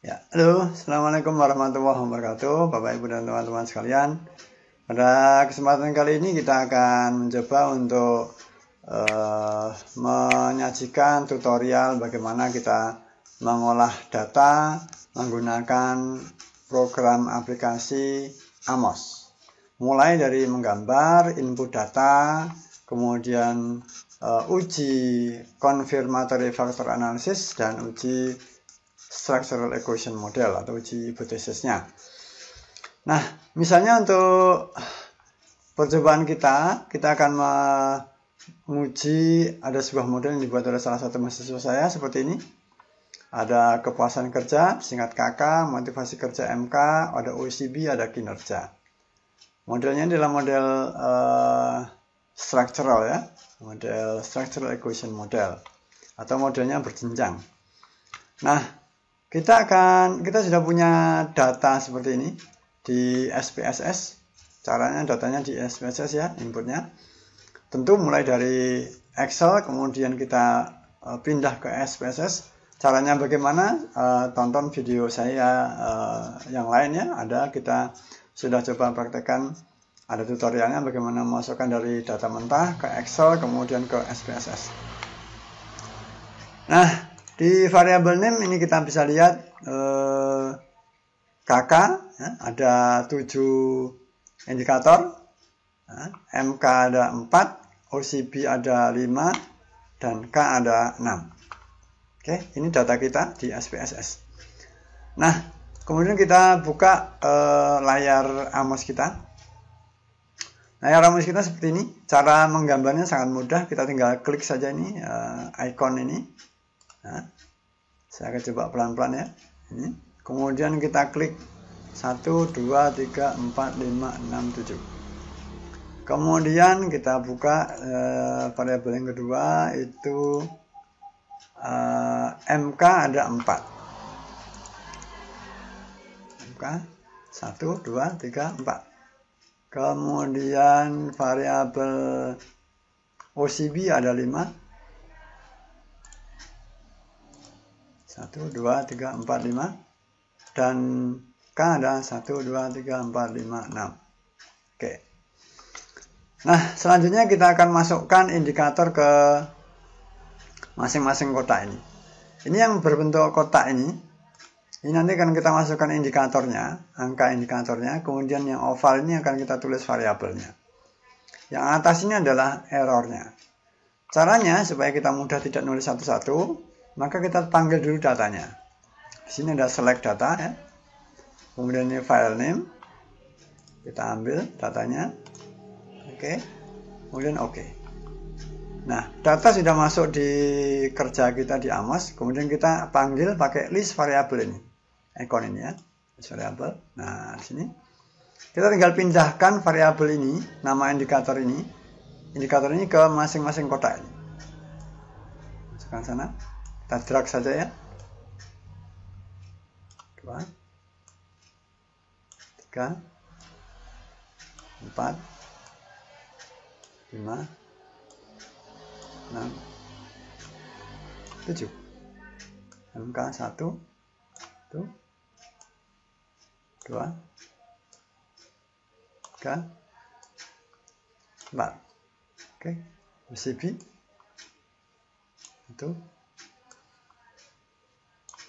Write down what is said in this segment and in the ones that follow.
Ya, halo, assalamualaikum warahmatullahi wabarakatuh, Bapak Ibu dan teman-teman sekalian. Pada kesempatan kali ini kita akan mencoba untuk menyajikan tutorial bagaimana kita mengolah data menggunakan program aplikasi Amos. Mulai dari menggambar, input data, kemudian uji confirmatory factor analysis dan uji structural equation model atau uji hipotesisnya. Nah, misalnya untuk percobaan kita akan menguji ada sebuah model yang dibuat oleh salah satu mahasiswa saya seperti ini. Ada kepuasan kerja, singkat KK, motivasi kerja MK, ada OECB, ada kinerja. Modelnya adalah model structural ya, model structural equation model atau modelnya berjenjang. Nah, kita sudah punya data seperti ini di SPSS. Caranya datanya di SPSS ya, inputnya. Tentu mulai dari Excel, kemudian kita pindah ke SPSS. Caranya bagaimana? Tonton video saya yang lainnya. Kita sudah coba praktekkan, ada tutorialnya bagaimana memasukkan dari data mentah ke Excel, kemudian ke SPSS. Nah, di variabel name ini kita bisa lihat KK ya, ada 7 indikator, MK ada 4, OCB ada 5, dan K ada 6. Oke, ini data kita di SPSS. Nah, kemudian kita buka layar Amos kita. Layar Amos kita seperti ini. Cara menggambarnya sangat mudah. Kita tinggal klik saja ini icon ini. Nah, saya akan coba pelan-pelan ya. Ini. Kemudian kita klik 1, 2, 3, 4, 5, 6, 7. Kemudian kita buka variabel yang kedua itu MK ada 4. MK 1, 2, 3, 4. Kemudian variabel OCB ada 5. 1, 2, 3, 4, 5. Dan K ada 1, 2, 3, 4, 5, 6. Oke. Nah, selanjutnya kita akan masukkan indikator ke masing-masing kotak ini. Ini yang berbentuk kotak ini. Ini nanti akan kita masukkan indikatornya, angka indikatornya. Kemudian yang oval ini akan kita tulis variabelnya. Yang atas ini adalah errornya. Caranya supaya kita mudah tidak nulis satu-satu, maka kita panggil dulu datanya. Di sini ada select data ya. Kemudian ini file name. Kita ambil datanya. Oke. Kemudian oke. Nah, data sudah masuk di kerja kita di Amos. Kemudian kita panggil pakai list variable ini. Icon ini ya. List variable. Nah, di sini kita tinggal pindahkan variabel ini, nama indikator ini ke masing-masing kotak ini. Masukkan sana. Kita drag saja ya. 2, 3, 4, 5, 6, 7. MK 1, 2, 3, 4. Oke, OCB 1,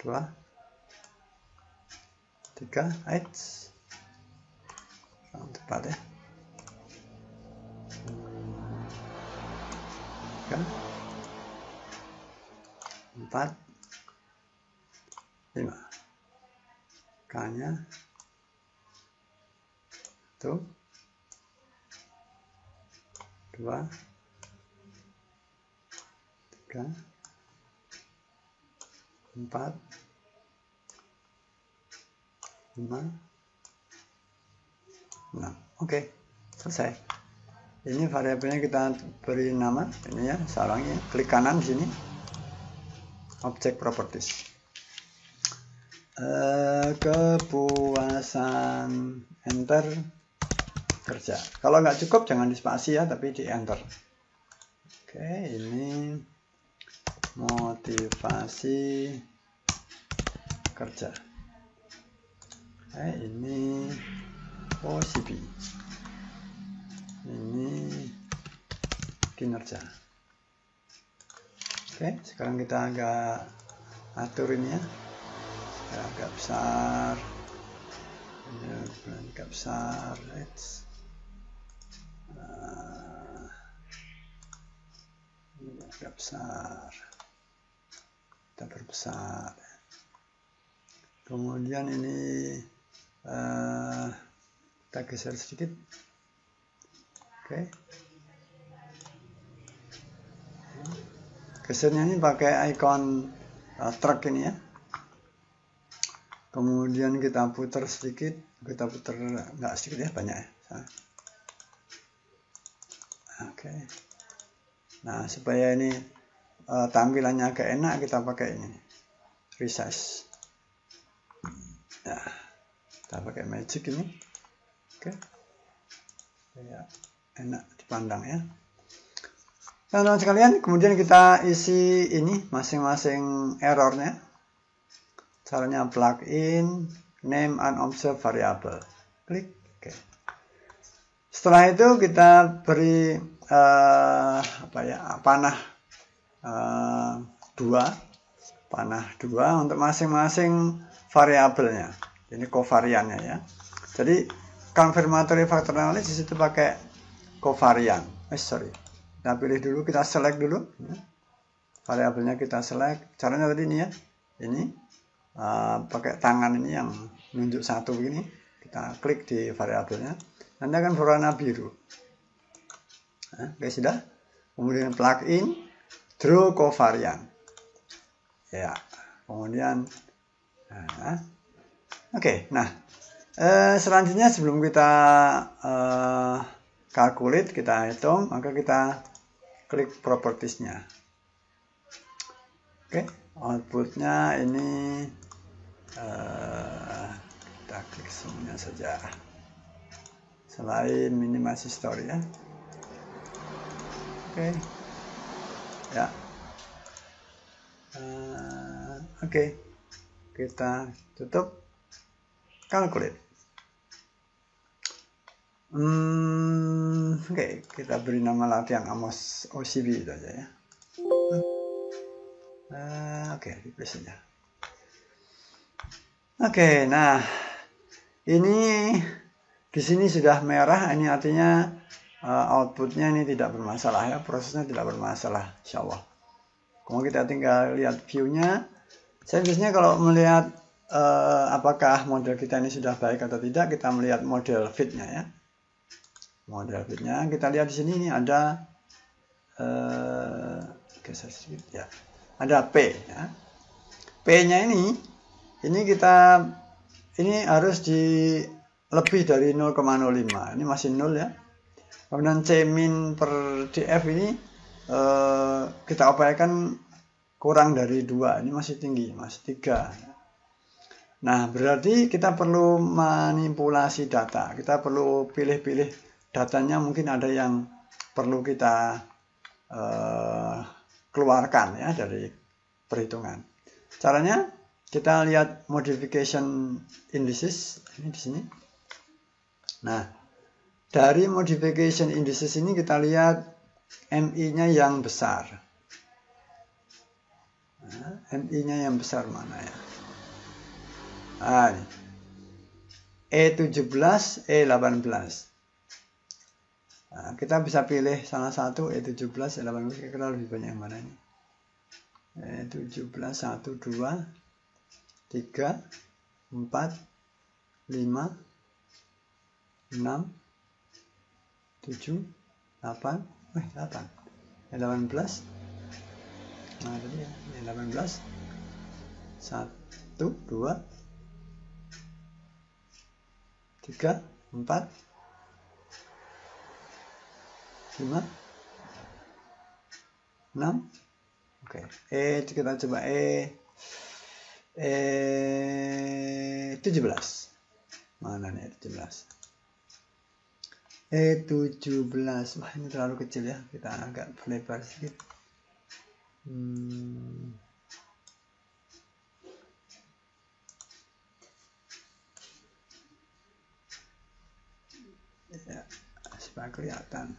2, 3, tepat ya. 3, 4, 5. K-nya 1, 2, 3, 4, 5, 6. Oke, selesai. Ini variabelnya kita beri nama ini ya, sarangnya. Klik kanan di sini. Object properties. Kepuasan, enter, kerja. Kalau nggak cukup jangan di spasi ya, tapi di enter. Oke, ini motivasi kerja. Ini OCB, ini kinerja. Oke, sekarang kita agak atur ini ya, agak besar, ini agak besar, ini agak besar, kita perbesar. Kemudian ini kita geser sedikit. Oke, gesernya ini pakai icon truk ini ya. Kemudian kita putar sedikit, kita putar nggak sedikit ya, banyak ya. Oke. Nah, supaya ini tampilannya agak enak, kita pakai ini resize. Nah, kita pakai magic ini. Oke. Ya, enak dipandang ya. Teman-teman sekalian, kemudian kita isi ini masing-masing errornya. Caranya plugin, name unobserved variable. Klik. Oke. Setelah itu kita beri panah 2 untuk masing-masing variabelnya. Ini kovariannya ya. Jadi confirmatory factor analysis itu pakai kovarian. Kita pilih dulu, kita select dulu. Variabelnya kita select. Caranya tadi ini ya. Ini pakai tangan ini yang nunjuk satu begini. Kita klik di variabelnya. Nanti akan berwarna biru. Oke, sudah. Kemudian plugin, draw covariant. Ya. Kemudian oke, nah selanjutnya sebelum kita calculate, kita hitung, maka kita klik propertiesnya. Oke, outputnya ini kita klik semuanya saja, selain minimasi story ya. Oke, ya. Oke, kita tutup, calculate. Oke, kita beri nama latihan Amos OCB itu aja ya. Oke, replace saja. Oke, nah ini di sini sudah merah, ini artinya outputnya ini tidak bermasalah ya, prosesnya tidak bermasalah, insya Allah. Kemudian kita tinggal lihat view-nya. Saya biasanya kalau melihat apakah model kita ini sudah baik atau tidak, kita melihat model fit-nya ya. Model fit-nya kita lihat di sini, ini ada geser sedikit ya. Ada P ya. P-nya ini kita harus di lebih dari 0,05. Ini masih 0 ya. Kemudian C min per DF ini kita upayakan kurang dari 2. Ini masih tinggi, masih 3. Nah, berarti kita perlu manipulasi data. Kita perlu pilih-pilih datanya, mungkin ada yang perlu kita keluarkan ya dari perhitungan. Caranya kita lihat modification indices ini di sini. Nah, dari modification indices ini kita lihat MI-nya yang besar. Nah, MI-nya yang besar mana ya? Nah, ini. E17, E18. Nah, kita bisa pilih salah satu, E17, E18. Kira-kira lebih banyak yang mana ini? E17, 1, 2, 3, 4, 5, 6, 7, 8, 8. 18. Nah, tadi ya, 18. 1, 2, 3, 4, 5, 6. Oke, kita coba E17. Mana nih 17? E17. Wah, ini terlalu kecil ya. Kita agak lebar sedikit. supaya kelihatan.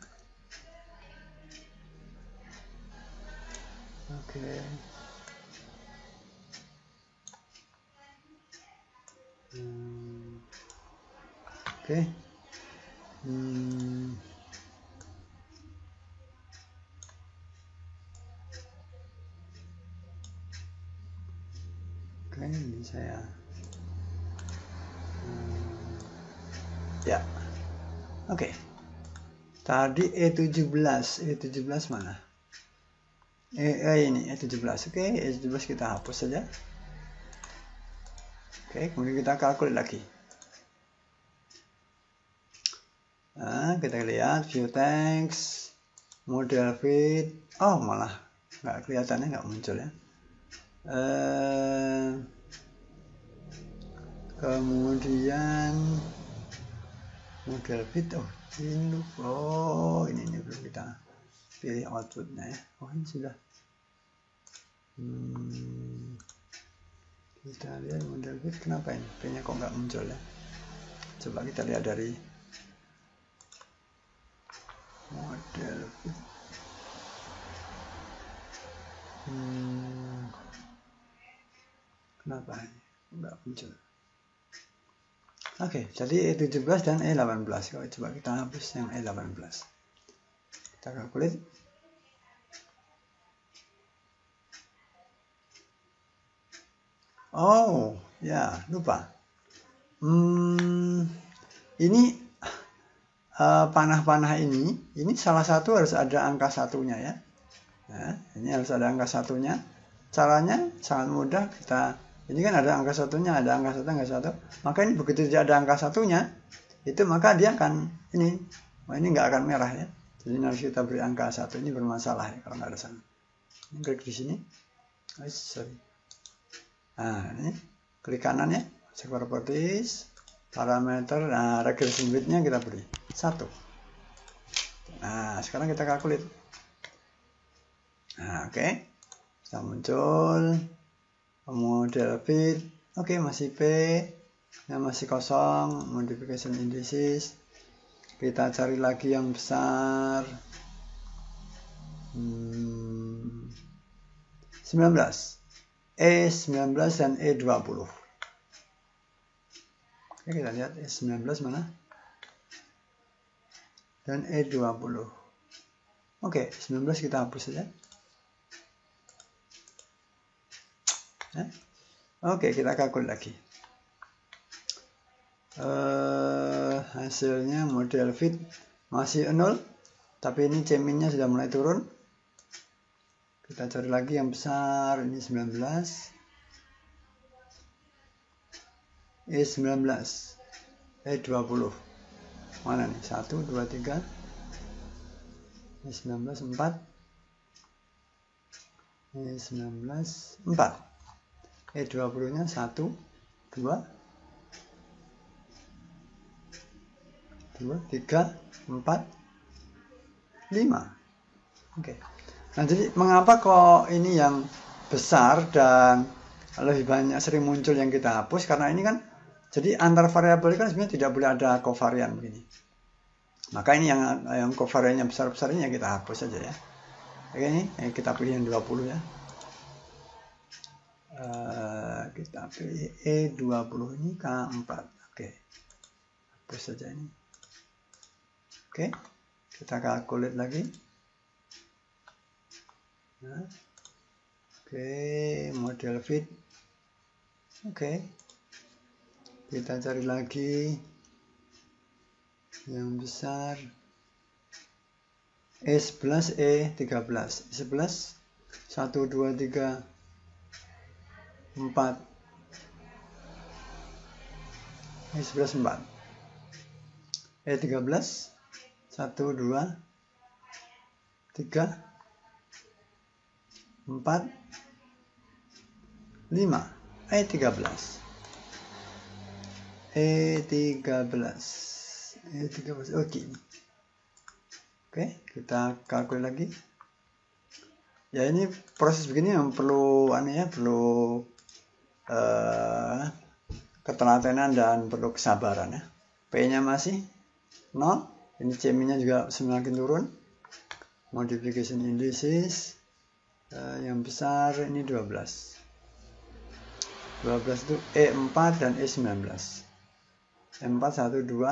Oke. Oke. Oke, ini saya ya. Oke. Tadi E17 mana? Ini E17. Oke, E17 kita hapus saja. Oke, kemudian kita kalkulasi lagi. Nah, kita lihat view text, model fit. Oh, malah nggak kelihatannya, nggak muncul ya. Kemudian model fit. Oh, ini ini belum kita pilih outputnya ya. Oh, ini sudah. Kita lihat model fit, kenapa ini P-nya kok nggak muncul ya. Coba kita lihat dari model fit. Kenapa ini nggak muncul? Oke, jadi E17 dan E18. Coba kita hapus yang E18. Kita kalkulasi. Oh, ya, lupa. Ini panah-panah ini salah satu harus ada angka satunya ya. Nah, ini harus ada angka satunya. Caranya sangat mudah, ini kan ada angka satunya, ada angka satu. Maka ini begitu tidak ada angka satunya, itu maka dia akan ini nggak akan merah ya. Jadi harus kita beri angka satu, ini bermasalah ya kalau nggak ada sana. Ini klik di sini. Nah, ini klik kanan ya, check properties, parameter, nah regression width-nya kita beri 1. Nah, sekarang kita kalkulasi. Nah, oke. Sudah muncul model fit. Oke, masih P. Yang masih kosong, modification indices. Kita cari lagi yang besar. 19. E19 dan E20. Oke, kita lihat E19 mana? Dan E20. Oke, 19 kita hapus saja. Oke, kita kalkulasi lagi. Hasilnya model fit masih 0, tapi ini C-min-nya sudah mulai turun. Kita cari lagi yang besar, ini 19. E19, E20. Mana nih? 1, 2, 3. E19, 4. E19, 4. E20-nya 1, 2, 3, 4, 5. Oke. Nah, jadi mengapa kok ini yang besar dan lebih banyak sering muncul yang kita hapus? Karena ini kan, jadi antar variabel kan sebenarnya tidak boleh ada covarian begini. Maka ini yang covariannya besar-besar ini yang kita hapus saja ya. Oke, ini kita pilih yang 20 ya. Kita pilih E20 ini K4. Oke, hapus saja ini. Oke, kita kalkulasi lagi. Nah, oke, model fit. Oke, kita cari lagi yang besar. E11, E13. E11, 1, 2, 3, 4. E11, 4. E13, 1, 2, 3, 4, 5. E13. Oke. Oke, kita kalkulasi lagi. Ya, ini proses begini yang perlu perlu ketelatenan dan perlu kesabaran ya. P-nya masih 0, Ini CMI-nya juga semakin turun. Modification indices yang besar ini 12. 12 itu E4 dan E19. E4 1 2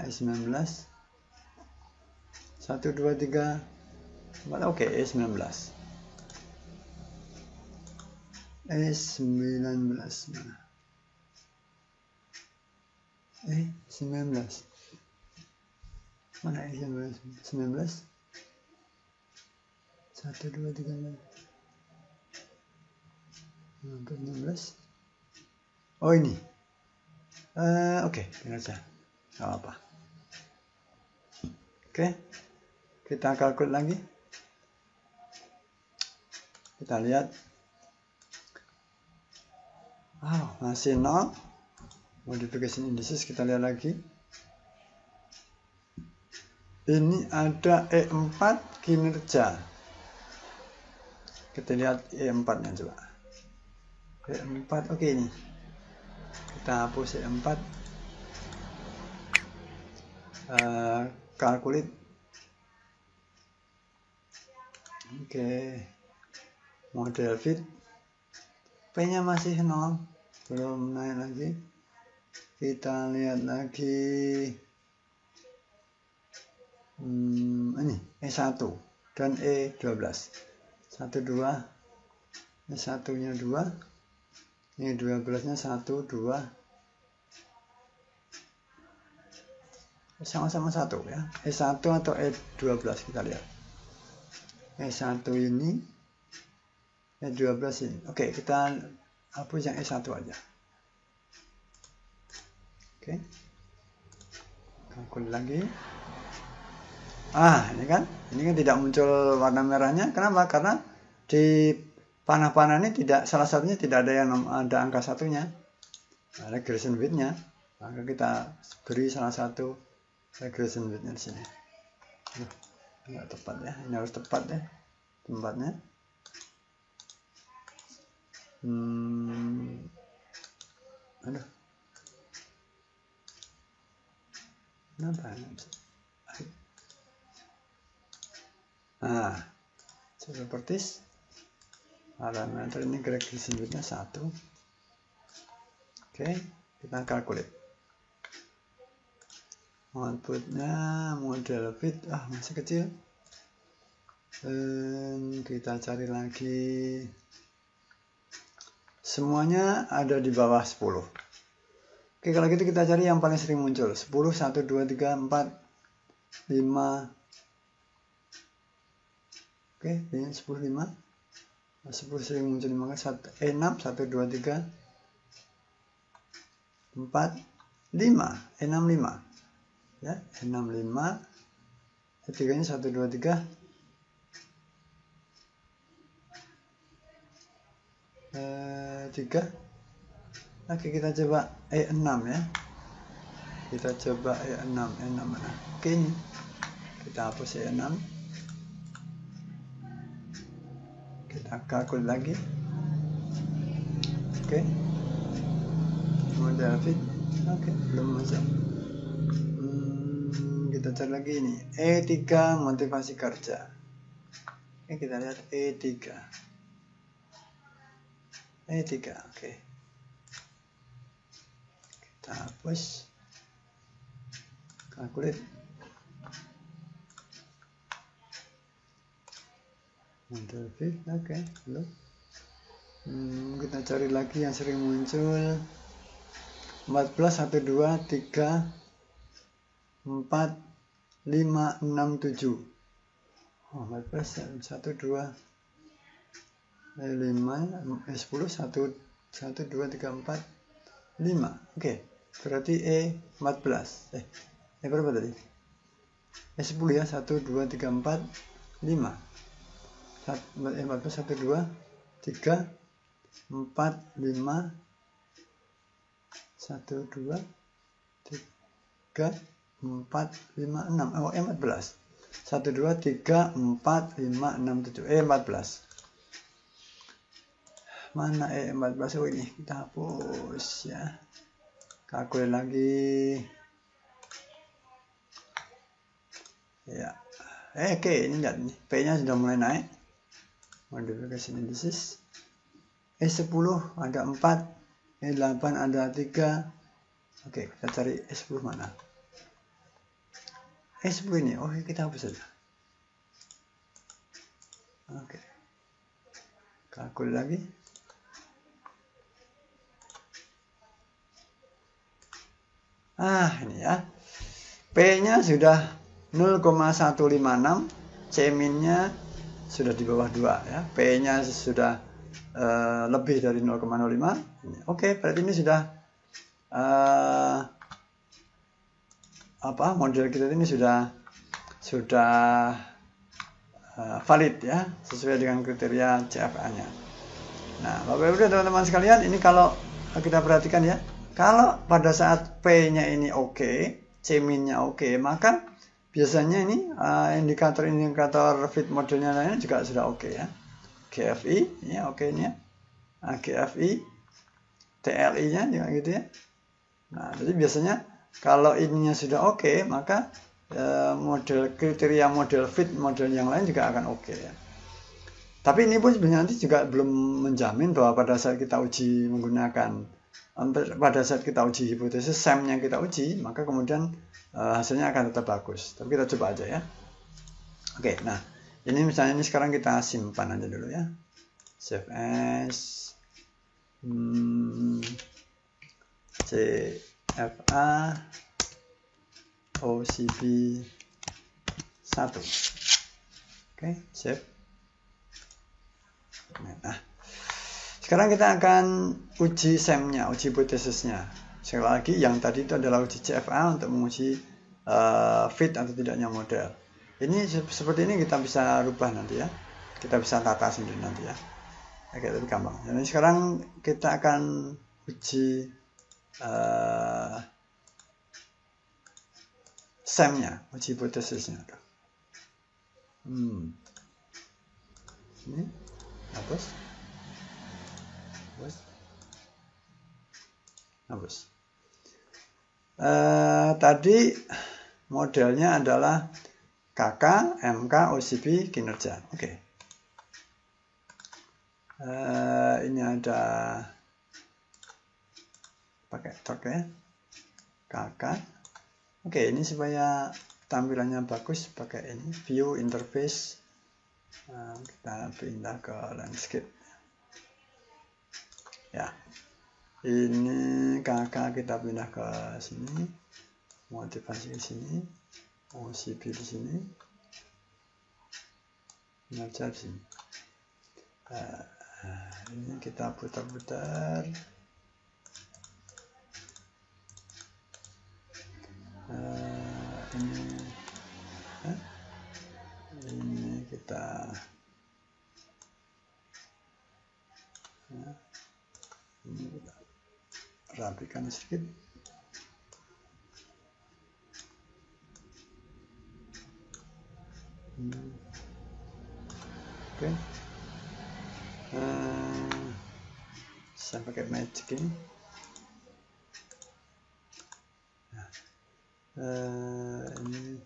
E19 1 2 3 4. Oke, E19. E19 mana? E19 mana? E19 19 1 2 3 16. Oh ini. Oke, ini aja. Gak apa-apa. Oke, kita kalkulasi lagi. Kita lihat. Masih 0. Modification indices kita lihat lagi. Ini ada E4 kinerja. Kita lihat E4 nya coba. E4 oke ini. Kita hapus E4. Calculate. Oke. Model fit. P nya masih 0. Belum naik lagi. Kita lihat lagi. Ini E1 dan E12. 1 2. Ini 1-nya 2. Ini 12-nya 1 2. Sama-sama 1 ya. E1 atau E12 kita lihat. E1 ini, E12 ini. Oke, kita hapus yang E1 aja. Oke. Kalkulasi lagi. Ini kan tidak muncul warna merahnya. Kenapa? Karena di panah-panah ini salah satunya tidak ada yang ada angka satunya. Ada regression width-nya. Maka kita beri salah satu regression width-nya di sini. Nggak tepat ya. Ini harus tepat ya tempatnya. Aduh. Kenapa? Properties parameter ini regression width-nya 1. Oke, kita calculate. Outputnya model fit masih kecil. Kita cari lagi. Semuanya ada di bawah 10. Oke, kalau gitu kita cari yang paling sering muncul. 10, 1, 2, 3, 4, 5. Oke, ini 10, 5. 10 sering muncul 5 kali. E6, 1, 2, 3, 4, 5. E6, 5. Ya, E6, 5. E3-nya 1, 2, 3. 3. Oke, kita coba E6 ya. Kita coba E6. E6 mana? Oke, ini. Kita hapus E6. Kita kalkulasi lagi. Oke. Model fit. Oke, belum masuk. Kita cari lagi ini. E3 motivasi kerja. Oke, kita lihat E3. E3, oke. Kita hapus. Kalkulasi. Model fit, oke, belum. Kita cari lagi yang sering muncul. 14, 1, 2, 3, 4, 5, 6, 7. 14, 1, 2, 5, 10, 1, 2, 3, 4, 5. Oke, berarti E14. Berapa tadi? E10 ya, 1, 2, 3, 4, 5. E14, 1, 2, 3, 4, 5, 1, 2, 3, 4, 5, 6. Oh, E14. 1, 2, 3, 4, 5, 6, 7. E14. Mana E14? Oh, ini kita hapus ya. Kalkulasi lagi. Ya. Oke, ini lihat nih, P-nya sudah mulai naik. Modification indices. E10 ada 4, E8 ada 3. Oke, kita cari E10 mana? E10 ini, oke, kita hapus saja. Oke. Kalkul lagi. Ini ya. P-nya sudah 0,156, C-min-nya sudah di bawah 2 ya. P-nya sudah lebih dari 0,05. Oke, berarti ini sudah model kita ini sudah valid ya, sesuai dengan kriteria CFA-nya. Nah, Bapak Ibu dan teman-teman sekalian, ini kalau kita perhatikan ya, kalau pada saat P-nya ini oke, C-min-nya oke, maka biasanya ini indikator fit modelnya lainnya juga sudah oke ya. GFI, ini oke ini ya. GFI, TLI-nya juga gitu ya. Nah, jadi biasanya kalau ininya sudah oke, maka kriteria model fit model yang lain juga akan oke ya. Tapi ini pun sebenarnya nanti juga belum menjamin bahwa pada saat kita uji hipotesis SEM yang kita uji, maka kemudian hasilnya akan tetap bagus. Tapi kita coba aja ya. Oke, nah ini misalnya ini sekarang kita simpan aja dulu ya. Save as CFA OCB 1. Oke, save. Nah, sekarang kita akan uji SEM-nya, uji hipotesisnya. Sekali lagi, yang tadi itu adalah uji CFA untuk menguji fit atau tidaknya model. Ini seperti ini kita bisa rubah nanti ya. Kita bisa tata sendiri nanti ya. Oke, lebih gampang. Jadi sekarang kita akan uji SEM-nya, uji hipotesisnya. Ini hapus. Tadi modelnya adalah KK, MK, OCB, kinerja. Oke. Ini ada pakai tok ya. KK. Oke, ini supaya tampilannya bagus pakai ini view interface. Kita pindah ke landscape. Ya. Ini KK kita pindah ke sini. Motivasi di sini. OCB di sini. Kinerja di sini. Ini kita putar-putar. Ini kita rapikan sedikit. Oke. Saya pakai magic ini. Ini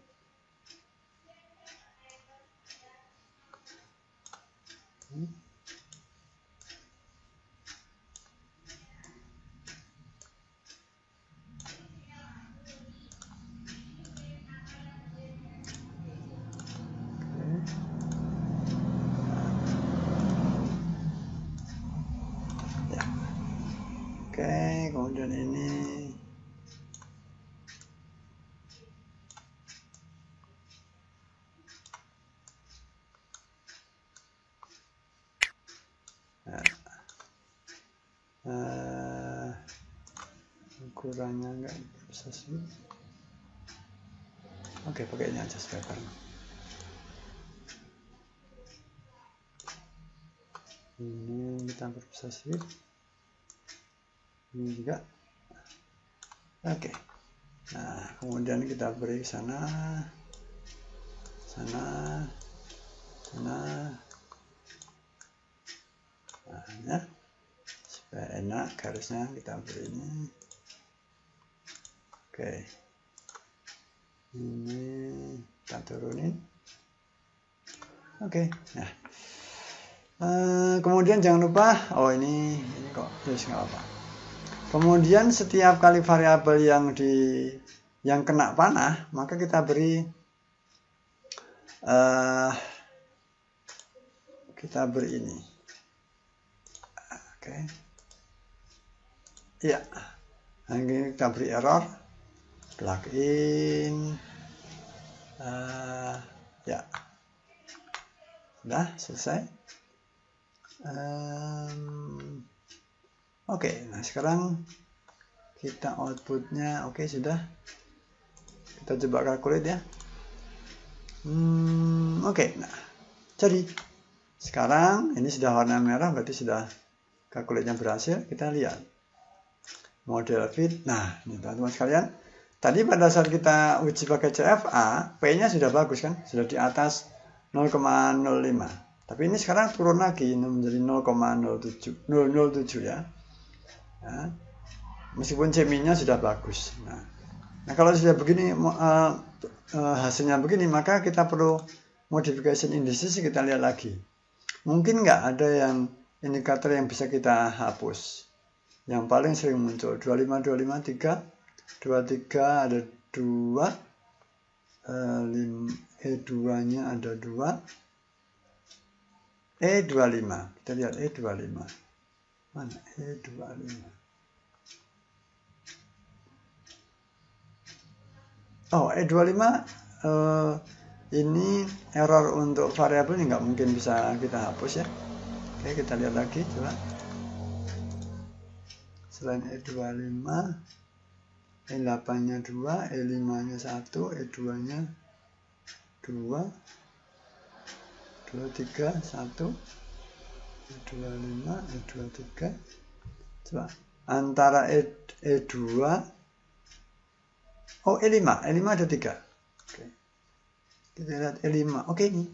kemudian ini ukurannya nggak bisa sih. Oke, pakai ini aja sebentar. Ini kita bisa sih. Ini juga. Oke. Nah, kemudian kita beri sana, ya, supaya enak garisnya kita beri ini. Oke, ini kita turunin. Oke. Nah, kemudian jangan lupa, ini kok terus nggak apa. Kemudian setiap kali variabel yang kena panah, maka kita beri ini. Oke. Ya. Ini kita beri error. Plugin. Ya. Sudah selesai. Oke, nah sekarang kita outputnya sudah. Kita coba calculate ya. Oke, nah jadi sekarang ini sudah warna merah, berarti sudah calculate-nya berhasil. Kita lihat model fit. Nah, ini teman-teman sekalian, tadi pada saat kita uji pakai CFA, P-nya sudah bagus kan, sudah di atas 0,05. Tapi ini sekarang turun lagi menjadi 0,07 ya. Nah, meskipun CMI-nya sudah bagus. Nah, kalau sudah begini hasilnya begini, maka kita perlu modification indices. Kita lihat lagi. Mungkin nggak ada yang indikator yang bisa kita hapus. Yang paling sering muncul 25, 25, 3, 23 ada 2, E2-nya ada 2, E25. Kita lihat E25. Mana E25? E25 ini error untuk variabel ini nggak mungkin bisa kita hapus ya. Oke, kita lihat lagi coba. Selain E25, E8-nya 2, E5-nya 1, E2-nya 2, 23, 1, E25, E23. Coba antara E2, E5 ada 3. Oke. Kita lihat E5. Oke, ini.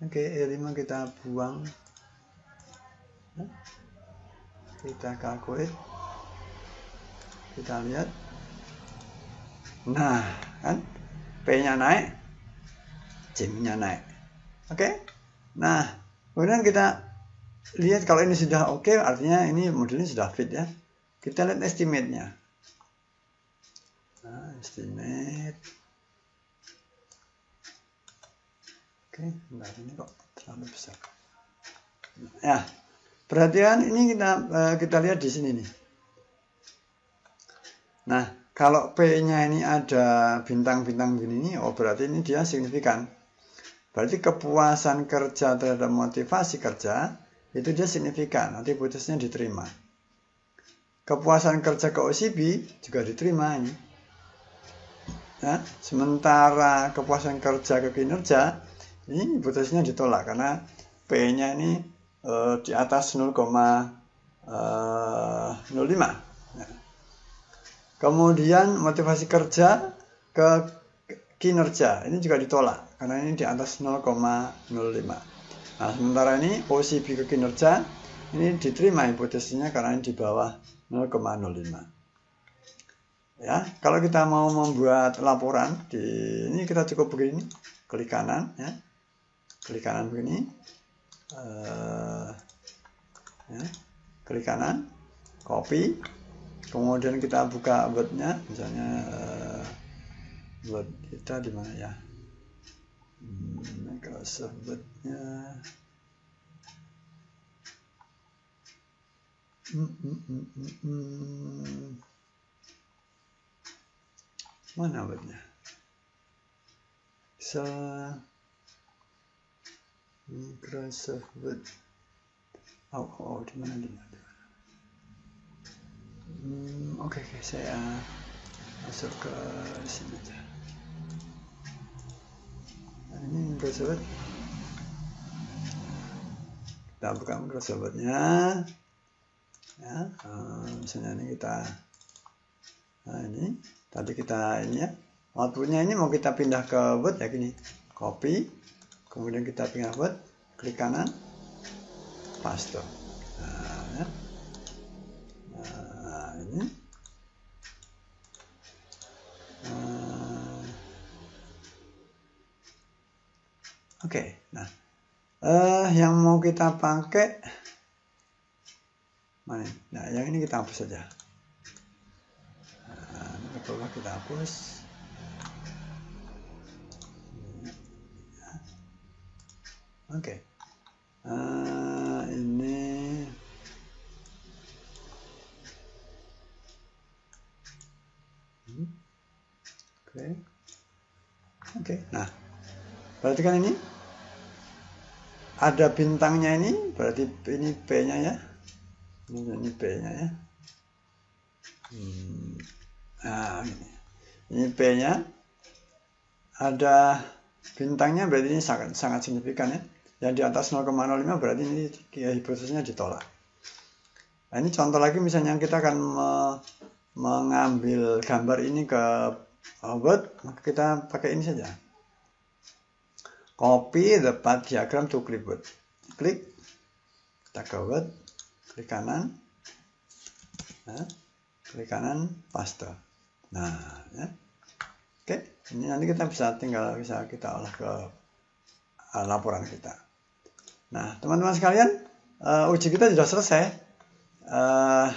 Oke, E5 kita buang. Kita calculate. Kita lihat. Nah, kan P-nya naik, C-nya naik. Oke. Nah, kemudian kita lihat kalau ini sudah oke, artinya ini modelnya sudah fit ya. Kita lihat estimate-nya. Nah, estimate. Oke, bentar, ini kok terlalu besar. Ya, perhatian ini kita lihat di sini nih. Nah, kalau P-nya ini ada bintang-bintang begini, berarti ini dia signifikan. Berarti kepuasan kerja terhadap motivasi kerja itu dia signifikan, nanti putusnya diterima. Kepuasan kerja ke OCB juga diterima ini. Ya, sementara kepuasan kerja ke kinerja ini putusnya ditolak karena P-nya ini di atas 0,05. Nah, kemudian motivasi kerja ke kinerja ini juga ditolak karena ini di atas 0,05. Nah, sementara ini OCB ke kinerja ini diterima hipotesisnya karena ini di bawah 0,05. Ya, kalau kita mau membuat laporan ini kita cukup begini, klik kanan ya. Klik kanan begini. Ya, klik kanan, copy. Kemudian kita buka Word-nya, misalnya Word kita di mana ya? Microsoft Word-nya. Mana Word-nya? Microsoft Word. Di mana? Oke, saya masuk ke sini aja. Nah, ini Microsoft Word. Kita buka Microsoft Word-nya. Ya, misalnya ini ini tadi kita ini ya. Outputnya ini mau kita pindah ke Word ya gini. Copy. Kemudian kita pindah Word, klik kanan, paste. Nah, ya. Ini Yang mau kita pakai mana? Nah, yang ini kita hapus saja. Nah, ini ke bawah kita hapus. Oke. Ini Oke. Nah, berarti kan ini ada bintangnya ini, berarti ini P-nya ya. Ini P-nya ya. Nah, ini P-nya. Ada bintangnya, berarti ini sangat signifikan ya. Yang di atas 0,05 berarti ini hipotesisnya ditolak. Nah, ini contoh lagi misalnya kita akan mengambil gambar ini ke Word, maka kita pakai ini saja. Copy the path diagram to clipboard. Klik, kita ke Word, klik kanan, paste. Nah, ya. Oke, ini nanti kita bisa kita olah ke laporan kita. Nah, teman-teman sekalian, uji kita sudah selesai.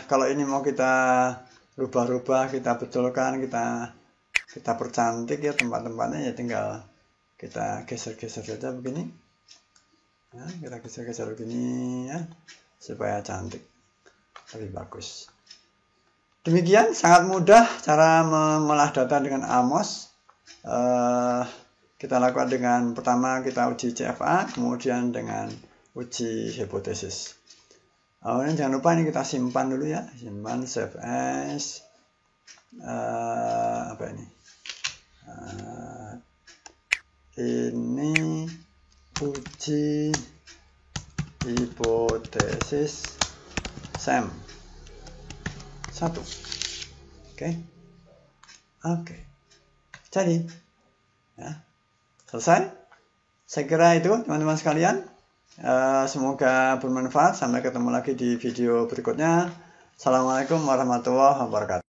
Kalau ini mau kita rubah-rubah, kita betulkan, kita percantik ya tempat-tempatnya, ya tinggal kita geser-geser saja begini. Ya, kita geser-geser begini ya, supaya cantik, lebih bagus. Demikian, sangat mudah cara mengolah data dengan Amos. Kita lakukan dengan pertama kita uji CFA, kemudian dengan uji hipotesis. Ini jangan lupa ini kita simpan dulu ya, simpan save as. Apa ini? Ini uji hipotesis SAM 1. Oke. Jadi ya, selesai. Saya kira itu teman-teman sekalian. Semoga bermanfaat. Sampai ketemu lagi di video berikutnya. Assalamualaikum warahmatullahi wabarakatuh.